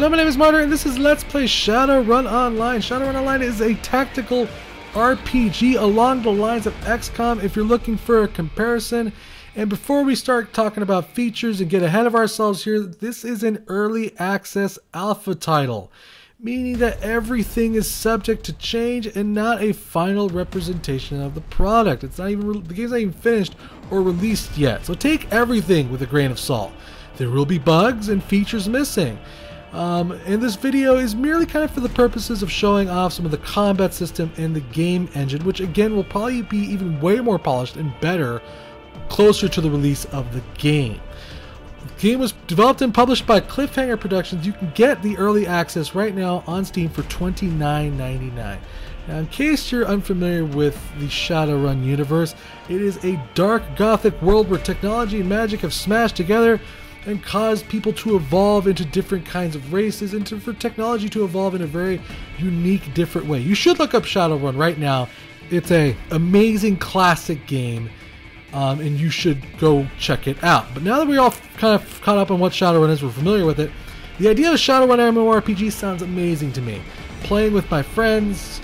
Hello, my name is Martyr, and this is Let's Play Shadowrun Online. Shadowrun Online is a tactical RPG along the lines of XCOM if you're looking for a comparison. And before we start talking about features and get ahead of ourselves here, this is an early access alpha title, meaning that everything is subject to change and not a final representation of the product. It's not even the game's not even finished or released yet, so take everything with a grain of salt. There will be bugs and features missing. And this video is merely kind of for the purposes of showing off some of the combat system and the game engine, which again will probably be even way more polished and better closer to the release of the game. The game was developed and published by CliffHanger Productions. You can get the early access right now on Steam for $29.99. Now, in case you're unfamiliar with the Shadowrun universe, it is a dark gothic world where technology and magic have smashed together and caused people to evolve into different kinds of races and for technology to evolve in a very unique, different way. You should look up Shadowrun right now. It's an amazing classic game, and you should go check it out. But now that we're all kind of caught up on what Shadowrun is, we're familiar with it, the idea of Shadowrun MMORPG sounds amazing to me. Playing with my friends,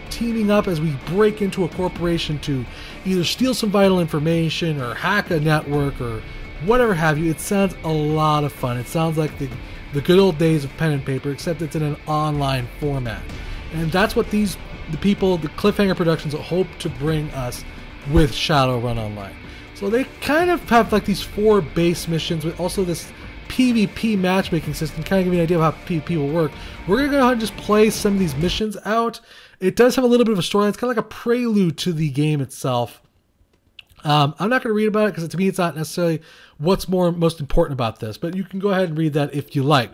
teaming up as we break into a corporation to either steal some vital information or hack a network or whatever have you. It sounds a lot of fun. It sounds like the good old days of pen and paper, except it's in an online format. And that's what the people, the CliffHanger Productions, hope to bring us with Shadowrun Online. So they kind of have like these 4 base missions with also this PvP matchmaking system, kind of give you an idea of how PvP will work. We're going to go ahead and just play some of these missions out. It does have a little bit of a storyline. It's kind of like a prelude to the game itself. I'm not going to read about it because to me it's not necessarily what's most important about this, but you can go ahead and read that if you like.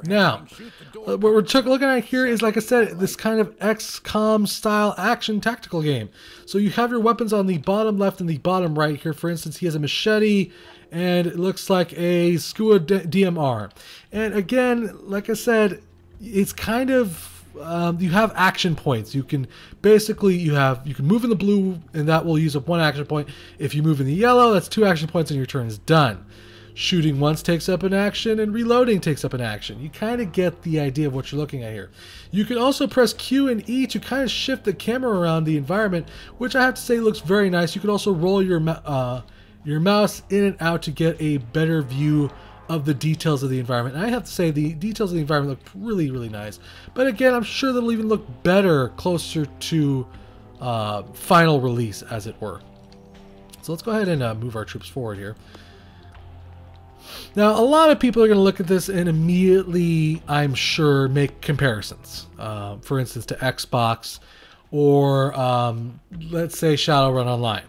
Now, what we're looking at here is, like I said, this kind of XCOM style action tactical game. So you have your weapons on the bottom left and the bottom right here. For instance, he has a machete and it looks like a skua DMR. And again, like I said, it's kind of you have action points. You can basically you can move in the blue and that will use up 1 action point. If you move in the yellow, that's 2 action points and your turn is done. Shooting once takes up an action and reloading takes up an action. You kind of get the idea of what you're looking at here. You can also press Q and E to kind of shift the camera around the environment, which I have to say looks very nice. You can also roll your mouse in and out to get a better view of the details of the environment. And I have to say the details of the environment look really, really nice. But again, I'm sure they'll even look better closer to final release, as it were. So let's go ahead and move our troops forward here. Now, a lot of people are going to look at this and immediately, I'm sure, make comparisons. For instance, to Xbox or let's say Shadowrun Online.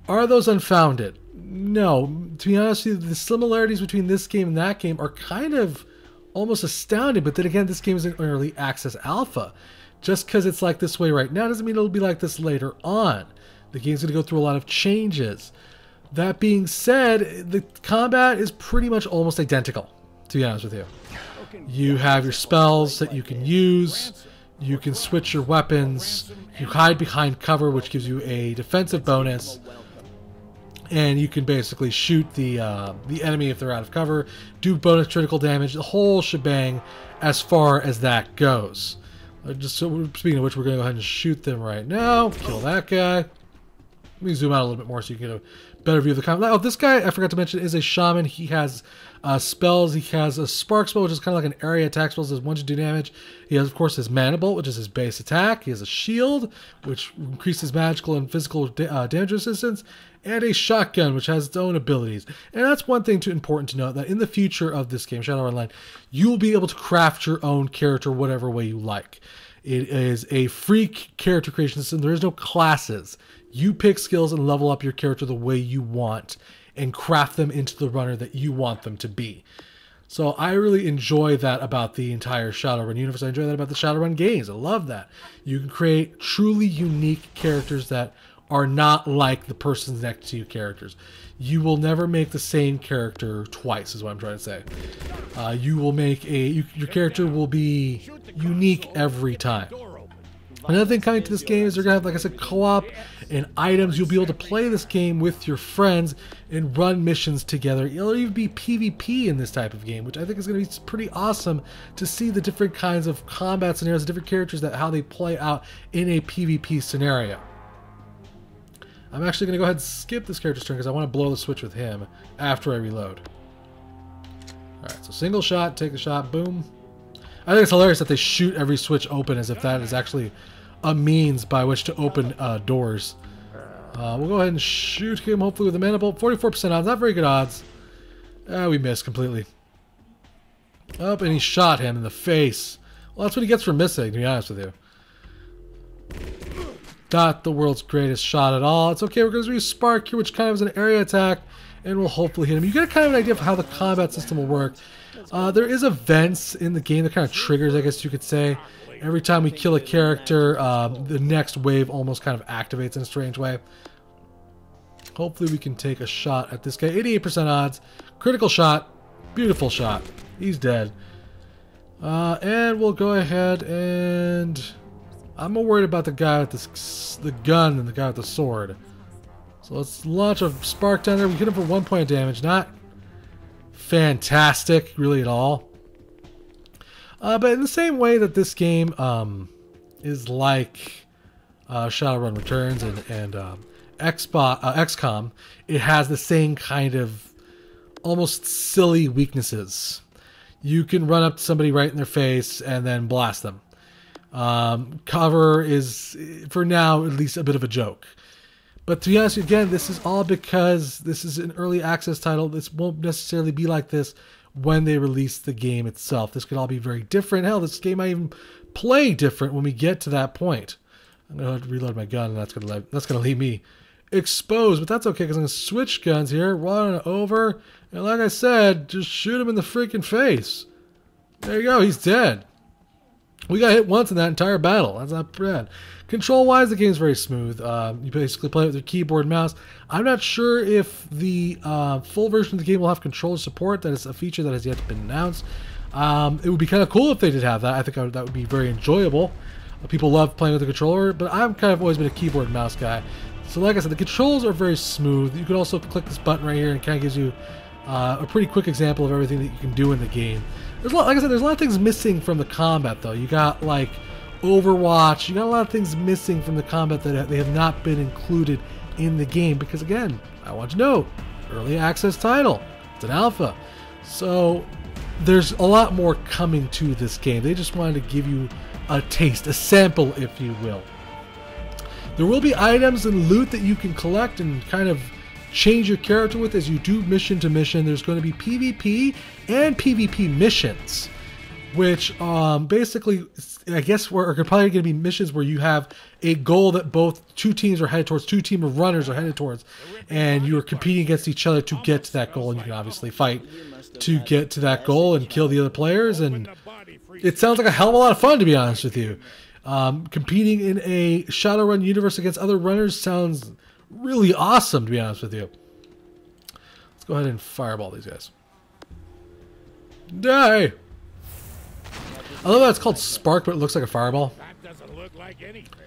Are those unfounded? No. To be honest with you, the similarities between this game and that game are kind of almost astounding. But then again, this game is an early access alpha. Just because it's like this way right now doesn't mean it'll be like this later on. The game's going to go through a lot of changes. That being said, the combat is pretty much almost identical, to be honest with you. You have your spells that you can use. You can switch your weapons. You hide behind cover, which gives you a defensive bonus. And you can basically shoot the enemy if they're out of cover, do bonus critical damage, the whole shebang as far as that goes. Just so, speaking of which, we're going to go ahead and shoot them right now. Kill that guy. Let me zoom out a little bit more so you can get a better view of the combat. Oh, this guy, I forgot to mention, is a shaman. He has spells. He has a spark spell, which is kind of like an area attack spell, does 1 to 2 damage. He has, of course, his mana bolt, which is his base attack. He has a shield, which increases magical and physical damage resistance, and a shotgun, which has its own abilities. And that's one thing important to note, that in the future of this game, Shadowrun Online, you will be able to craft your own character whatever way you like. It is a free character creation system. There is no classes. You pick skills and level up your character the way you want and craft them into the runner that you want them to be. So I really enjoy that about the entire Shadowrun universe. I enjoy that about the Shadowrun games. I love that. You can create truly unique characters that are not like the person's next to you characters. You will never make the same character twice, is what I'm trying to say. You will make your character will be unique every time. Another thing coming to this game is they're going to have, like I said, co-op and items. You'll be able to play this game with your friends and run missions together. It'll even be PvP in this type of game, which I think is going to be pretty awesome to see the different kinds of combat scenarios, different characters, that how they play out in a PvP scenario. I'm actually going to go ahead and skip this character's turn because I want to blow the switch with him after I reload. Alright, so single shot, take the shot, boom. I think it's hilarious that they shoot every switch open as if that is actually a means by which to open doors. We'll go ahead and shoot him, hopefully with a mana bolt. 44% odds, not very good odds. We missed completely. Oh, and he shot him in the face. Well, that's what he gets for missing, to be honest with you. Not the world's greatest shot at all. It's okay, we're going to use Spark here, which kind of is an area attack, and we'll hopefully hit him. You get kind of an idea of how the combat system will work. There is events in the game that kind of triggers, I guess you could say. Every time we kill a character, the next wave almost kind of activates in a strange way. Hopefully we can take a shot at this guy. 88% odds. Critical shot. Beautiful shot. He's dead. And we'll go ahead and... I'm more worried about the guy with the gun than the guy with the sword. So let's launch a spark down there. We hit him for 1 point of damage. Not fantastic, really, at all. But in the same way that this game is like Shadowrun Returns and XCOM, it has the same kind of almost silly weaknesses. You can run up to somebody right in their face and then blast them. Cover is, for now, at least a bit of a joke. But to be honest, again, this is all because this is an early access title. This won't necessarily be like this when they release the game itself. This could all be very different. Hell, this game might even play different when we get to that point. I'm going to reload my gun, and that's going to leave me exposed. But that's okay, because I'm going to switch guns here, run over, and like I said, just shoot him in the freaking face. There you go, he's dead. We got hit once in that entire battle. That's not bad. Control-wise, the game's very smooth. You basically play it with your keyboard and mouse. I'm not sure if the full version of the game will have controller support. That is a feature that has yet to been announced. It would be kind of cool if they did have that. I think that would be very enjoyable. People love playing with the controller, but I've kind of always been a keyboard and mouse guy. So like I said, the controls are very smooth. You can also click this button right here and it kind of gives you a pretty quick example of everything that you can do in the game. There's a lot, like I said, there's a lot of things missing from the combat, though. You got, like, Overwatch. You got a lot of things missing from the combat that they have not been included in the game. Because, again, I want you to know, early access title. It's an alpha. So, there's a lot more coming to this game. They just wanted to give you a taste, a sample, if you will. There will be items and loot that you can collect and kind of change your character with as you do mission to mission. There's going to be PvP and PvP missions, which basically, I guess, are probably going to be missions where you have a goal that both two teams are headed towards, two team of runners are headed towards, and you're competing against each other to get to that goal, and you can obviously fight to get to that goal and kill the other players, and it sounds like a hell of a lot of fun, to be honest with you. Competing in a Shadowrun universe against other runners sounds really awesome, to be honest with you. Let's go ahead and fireball these guys. Die! I love that it's called Spark, but it looks like a fireball. That doesn't look like anything.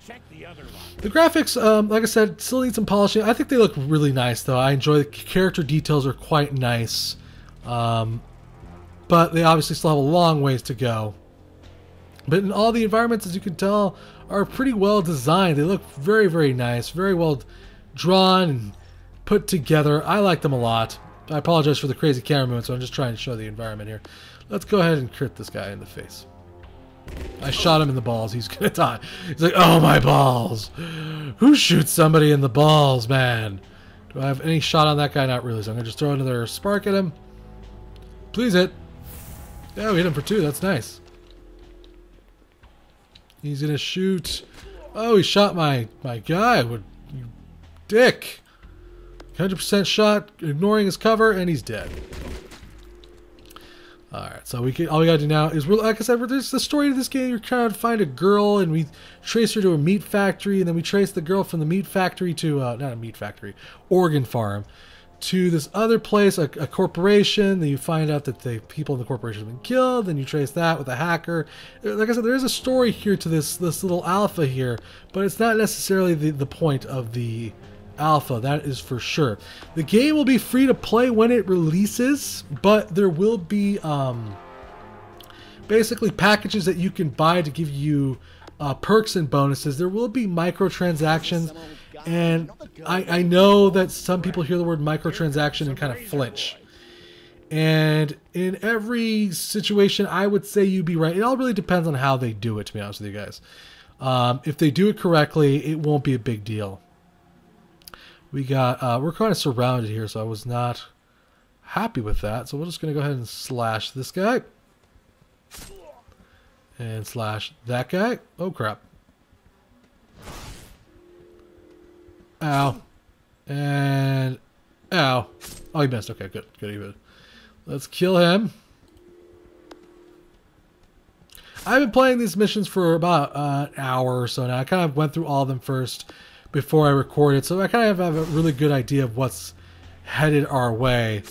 Check the other one. The graphics, like I said, still need some polishing. I think they look really nice, though. I enjoy the character details are quite nice. But they obviously still have a long ways to go. But in all the environments, as you can tell, are pretty well designed. They look very, very nice, very well drawn and put together. I like them a lot. I apologize for the crazy camera movement, so I'm just trying to show the environment here. Let's go ahead and crit this guy in the face. I shot him in the balls. He's gonna die. He's like, oh, my balls. Who shoots somebody in the balls, man? Do I have any shot on that guy? Not really, so I'm gonna just throw another spark at him. Please hit. Yeah, we hit him for 2. That's nice. He's gonna shoot. Oh, he shot my guy. What, you dick. 100% shot, ignoring his cover, and he's dead. Alright, so all we gotta do now is, like I said, there's the story of this game. You're trying to find a girl, and we trace her to a meat factory, and then we trace the girl from the meat factory to, not a meat factory, organ farm, to this other place, a corporation. Then you find out that the people in the corporation have been killed. Then you trace that with a hacker. Like I said, there is a story here to this little alpha here, but it's not necessarily the point of the alpha, that is for sure. The game will be free to play when it releases, but there will be basically packages that you can buy to give you perks and bonuses. There will be microtransactions, and I know that some people hear the word microtransaction and kind of flinch. And in every situation, I would say you'd be right. It all really depends on how they do it, to be honest with you guys. If they do it correctly, it won't be a big deal. We got, we're kind of surrounded here, so I was not happy with that. So we're just going to go ahead and slash this guy. And slash that guy. Oh, crap. Ow. And ow. Oh, he missed. Okay, good. Good, even. Let's kill him. I've been playing these missions for about an hour or so now. I kind of went through all of them first before I recorded, so I kind of have a really good idea of what's headed our way.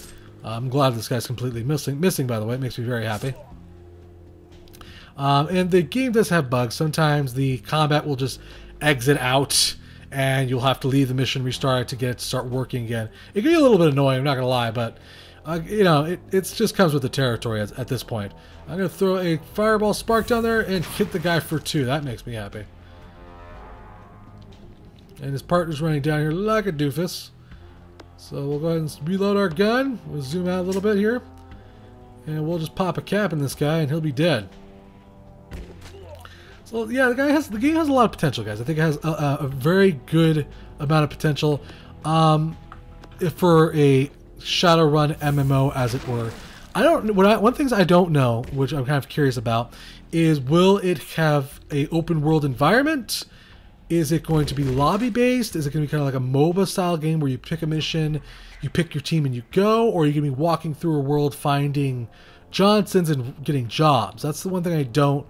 I'm glad this guy's completely missing, by the way. It makes me very happy. And the game does have bugs. Sometimes the combat will just exit out, and you'll have to leave the mission, restart it to get it to start working again. It can be a little bit annoying, I'm not going to lie, but you know, it just comes with the territory at this point. I'm going to throw a fireball spark down there and hit the guy for 2. That makes me happy. And his partner's running down here like a doofus. So we'll go ahead and reload our gun. We'll zoom out a little bit here. And we'll just pop a cap in this guy and he'll be dead. So yeah, the game has a lot of potential, guys. I think it has a very good amount of potential for a Shadowrun MMO, as it were. One thing I don't know, which I'm kind of curious about, is will it have a open world environment? Is it going to be lobby based? Is it going to be kind of like a MOBA style game where you pick a mission, you pick your team and you go, or are you going to be walking through a world finding Johnsons and getting jobs? That's the one thing I don't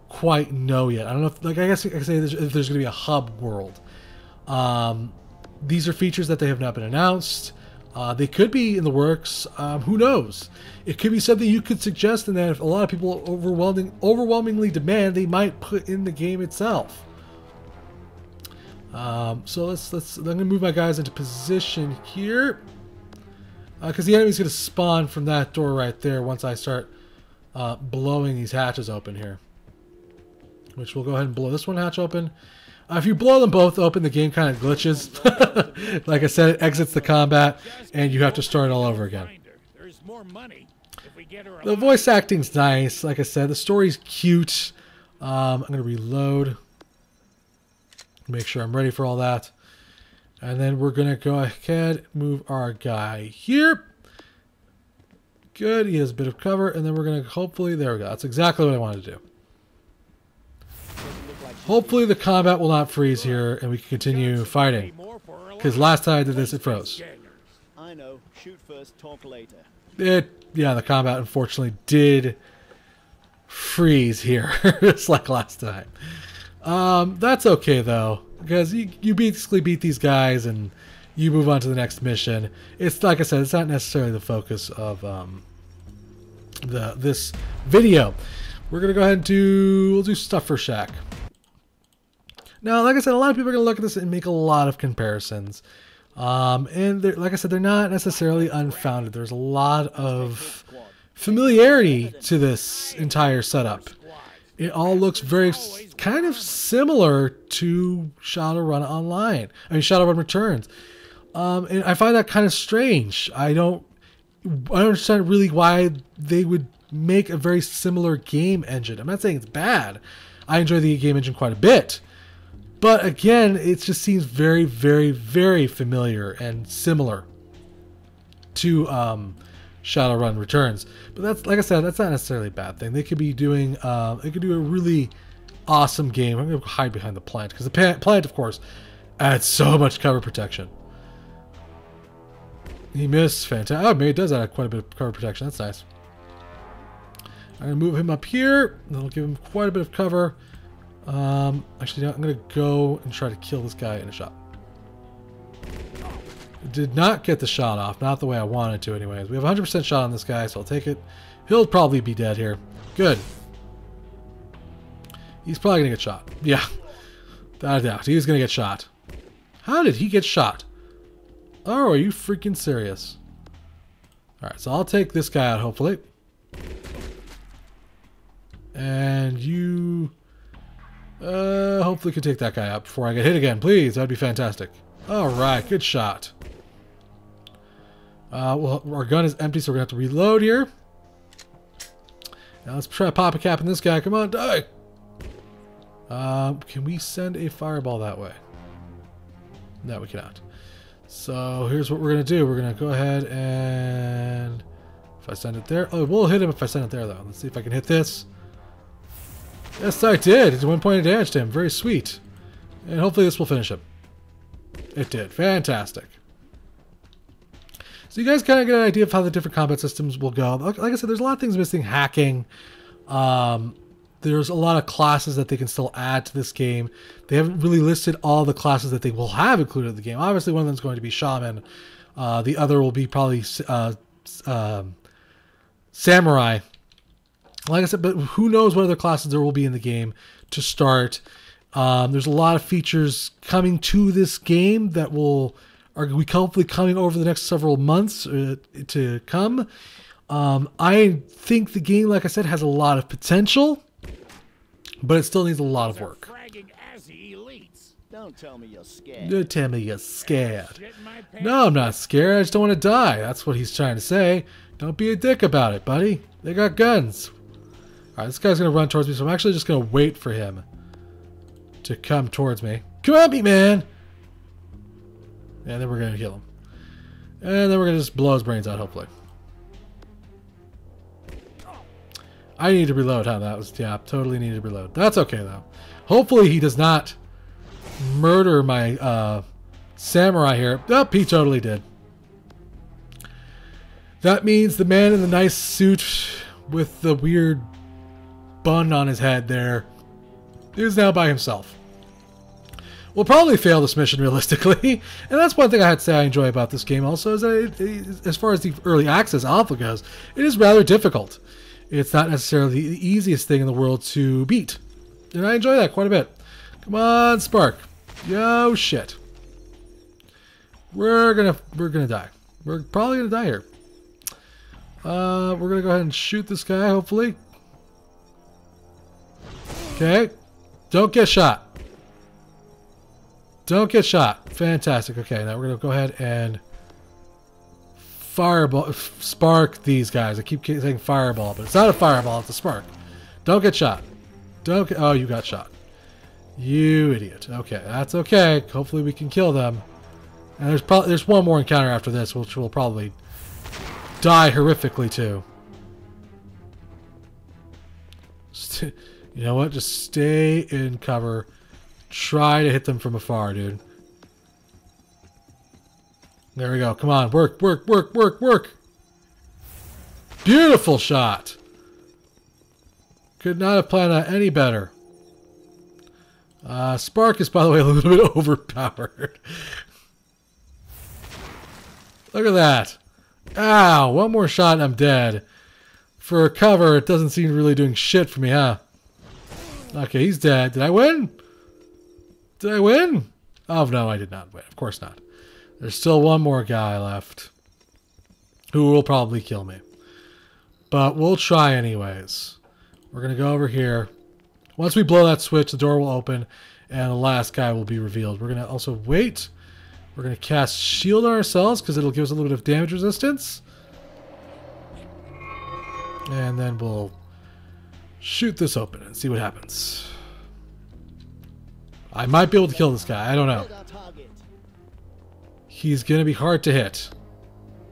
quite know yet. I don't know if, like, I guess I can say if there's going to be a hub world. These are features that they have not been announced. They could be in the works. Who knows? It could be something you could suggest, and that if a lot of people overwhelmingly demand, they might put in the game itself. So I'm gonna move my guys into position here, because the enemy's gonna spawn from that door right there once I start blowing these hatches open here. Which we'll go ahead and blow this one hatch open. If you blow them both open, the game kind of glitches. Like I said, it exits the combat, and you have to start all over again. The voice acting's nice. Like I said, the story's cute. I'm going to reload. Make sure I'm ready for all that. And then we're going to go ahead and move our guy here. Good. He has a bit of cover. And then we're going to hopefully... There we go. That's exactly what I wanted to do. Hopefully the combat will not freeze here and we can continue fighting. Because last time I did this, it froze. I know. Shoot first, talk later. Yeah, the combat unfortunately did freeze here, just like last time. That's okay though, because you basically beat these guys and you move on to the next mission. It's like I said, it's not necessarily the focus of this video. We're gonna go ahead and we'll do Stuffer Shack. Now, like I said, a lot of people are going to look at this and make a lot of comparisons. And like I said, they're not necessarily unfounded. There's a lot of familiarity to this entire setup. It all looks very kind of similar to Shadowrun Online. I mean, Shadowrun Returns. And I find that kind of strange. I don't understand really why they would make a very similar game engine. I'm not saying it's bad. I enjoy the game engine quite a bit. But again, it just seems very, very, very familiar and similar to Shadowrun Returns. But that's, like I said, that's not necessarily a bad thing. They could be doing, they could do a really awesome game. I'm going to hide behind the plant because the plant, of course, adds so much cover protection. He missed, fantastic. Oh, maybe it does add quite a bit of cover protection. That's nice. I'm going to move him up here. That'll give him quite a bit of cover. Actually, I'm going to go and try to kill this guy in a shot. Did not get the shot off. Not the way I wanted to anyways. We have 100% shot on this guy, so I'll take it. He'll probably be dead here. Good. He's probably going to get shot. Yeah. Without a doubt. He's going to get shot. How did he get shot? Oh, are you freaking serious? Alright, so I'll take this guy out, hopefully. And you... hopefully can take that guy out before I get hit again. Please, that'd be fantastic. Alright, good shot. Well, our gun is empty, so we're going to have to reload here. Now let's try to pop a cap in this guy. Come on, die! Can we send a fireball that way? No, we cannot. So here's what we're going to do. We're going to go ahead and... If I send it there... Oh, we'll hit him if I send it there, though. Let's see if I can hit this. Yes, I did. It's 1 point of damage to him. Very sweet. And hopefully this will finish him. It did. Fantastic. So you guys kind of get an idea of how the different combat systems will go. Like I said, there's a lot of things missing. Hacking. There's a lot of classes that they can still add to this game. They haven't really listed all the classes that they will have included in the game. Obviously, one of them is going to be Shaman. The other will be probably Samurai. Like I said, but who knows what other classes there will be in the game to start. There's a lot of features coming to this game that are hopefully coming over the next several months to come. I think the game, like I said, has a lot of potential, but it still needs a lot of work. Don't tell me you're scared. Don't tell me you're scared. No, I'm not scared. I just don't want to die. That's what he's trying to say. Don't be a dick about it, buddy. They got guns. Alright, this guy's going to run towards me, so I'm actually just going to wait for him to come towards me. Come at me, man! And then we're going to kill him. And then we're going to just blow his brains out, hopefully. I need to reload, huh? That was, yeah, totally needed to reload. That's okay, though. Hopefully he does not murder my samurai here. Oh, he totally did. That means the man in the nice suit with the weird bun on his head there is now by himself. We'll probably fail this mission realistically, and that's one thing I had to say I enjoy about this game also, is that as far as the early access alpha goes, it is rather difficult. It's not necessarily the easiest thing in the world to beat, and I enjoy that quite a bit. Come on, Spark. Yo, shit. We're gonna die. We're probably gonna die here. We're gonna go ahead and shoot this guy, hopefully. Okay. Don't get shot. Don't get shot. Fantastic. Okay, now we're going to go ahead and spark these guys. I keep saying fireball, but it's not a fireball, it's a spark. Don't get shot. Oh, you got shot. You idiot. Okay, that's okay. Hopefully we can kill them. And there's one more encounter after this, which will probably die horrifically too. You know what? Just stay in cover. Try to hit them from afar, dude. There we go. Come on. Work, work, work, work, work. Beautiful shot. Could not have planned that any better. Spark is, by the way, a little bit overpowered. Look at that. Ow. One more shot and I'm dead. For cover, it doesn't seem really doing shit for me, huh? Okay, he's dead. Did I win? Did I win? Oh, no, I did not win. Of course not. There's still one more guy left who will probably kill me. But we'll try anyways. We're going to go over here. Once we blow that switch, the door will open and the last guy will be revealed. We're going to also wait. We're going to cast shield on ourselves because it'll give us a little bit of damage resistance. And then we'll shoot this open and see what happens. I might be able to kill this guy. I don't know. He's going to be hard to hit.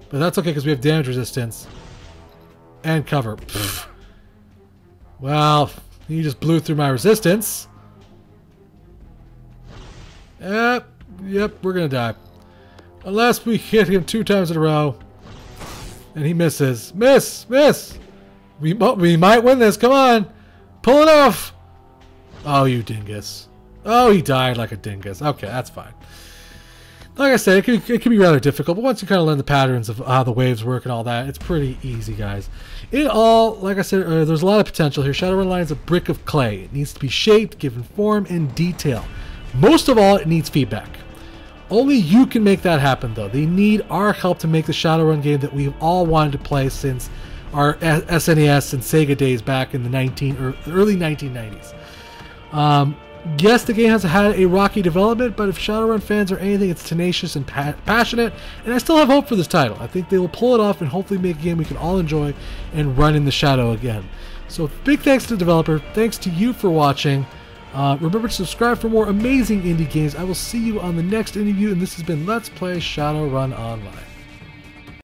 But that's okay because we have damage resistance. And cover. Pfft. Well, he just blew through my resistance. Yep, we're going to die. Unless we hit him 2 times in a row. And he misses. Miss! Miss! We might win this. Come on. Pull it off. Oh, you dingus. Oh, he died like a dingus. Okay, that's fine. Like I said, it can be rather difficult, but once you kind of learn the patterns of how the waves work and all that, it's pretty easy, guys. It all, like I said, there's a lot of potential here. Shadowrun Online is a brick of clay. It needs to be shaped, given form, and detail. Most of all, it needs feedback. Only you can make that happen, though. They need our help to make the Shadowrun game that we've all wanted to play since our SNES and Sega days back in the early 1990s. Yes, the game has had a rocky development, but if Shadowrun fans are anything, it's tenacious and passionate, and I still have hope for this title. I think they will pull it off and hopefully make a game we can all enjoy and run in the shadow again. So big thanks to the developer, thanks to you for watching. Remember to subscribe for more amazing indie games. I will see you on the next IndieView, and this has been Let's Play Shadowrun Online.